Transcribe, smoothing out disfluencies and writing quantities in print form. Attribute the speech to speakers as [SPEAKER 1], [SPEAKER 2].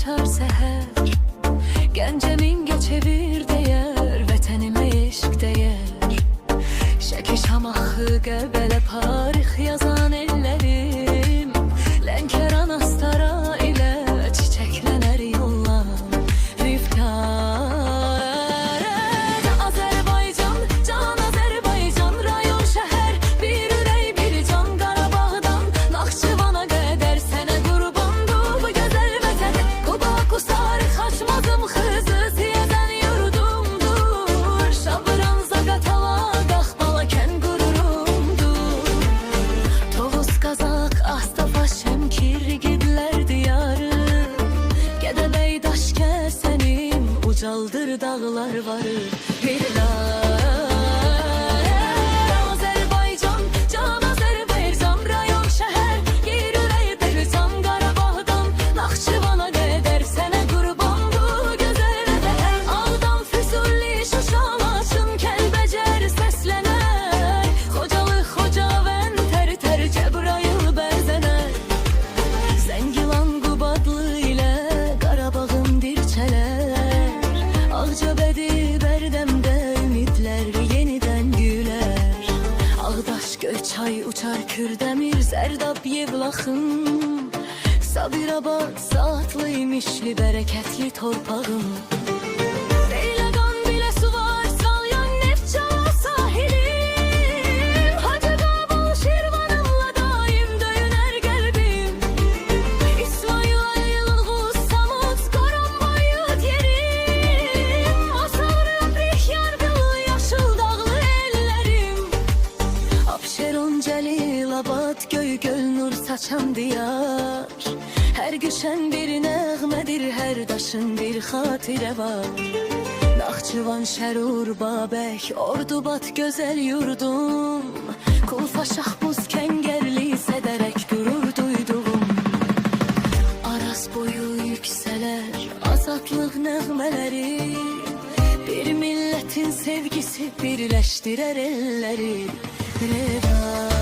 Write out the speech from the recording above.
[SPEAKER 1] açar seher. Gencemin geçevir değer, vətənimə eşq değer. Şəki Şamaxı, Qəbələ, Parix yazan ellerim. Lənkəran, Astara ilə çiçəklənər yollar. Riftar Azərbaycan, can Azərbaycan, rayon şəhər, bir ürək, bir can. Qarabağdan Naxçıvana qədər sənə qurbandır bu gözəl vətən. Quba, Qusar, Xaçmazım, Xızı, Siyəzən yurdumdur. Şabran, Zaqatala, Qaxbala, qürurumdur. Tovuz, Qazaq, Astafa, Şəmkir, Qiblər diyarı. Gədəbəy, Daşkəs sənin ucaldır dağlar varı. Azərbaycan, can Azərbaycan, rayon şəhər, bir ürək, bir can. Qarabağdan Naxçıvana qədər sənə qurbandır gözəl vətən. Ağdam, Füzuli, Şuşa, Laçın, Kəlbəcər səslənər. Xocalı, Xocavənd, Tərtər, Cəbrayıl, Bərzənər. Zəngilan, Qubadlı ilə Qarabağın dirçələr. Ağcabədi, Bərdəmdə ümidlər yenidən gülər. Ağdaş, Göyçay, Uçar, Kürdəmir, Zərdab, Yevlaxın. Sabirabad, Saatlı, İmişli, bərəkətli torpağım. Beyləqan, Biləsuvar, Salyan, Neftçala sahilim. Hacı Qabul, Şirvanımla daim döyünər qəlbim. İsmail, Aylığuz, Samuz, Qoranbayut yerim. Masavlı, Brixyar, Bılı, yaşıl dağlı ellərim. Abşeron, Cəlilabad, Göygöl, nur saçan diyar. Hər güşən bir nəğmədir, hər daşın bir xatirə var. Naxçıvan, Şərur, Babək, Ordubad, gözəl yurdum. Kulfa, Şahbuz, Kəngərli, Sədərək qürur duyduğum. Araz boyu yüksələr azadlıq nəğmələri. Bir millətin sevgisi birləşdirər elləri. Reva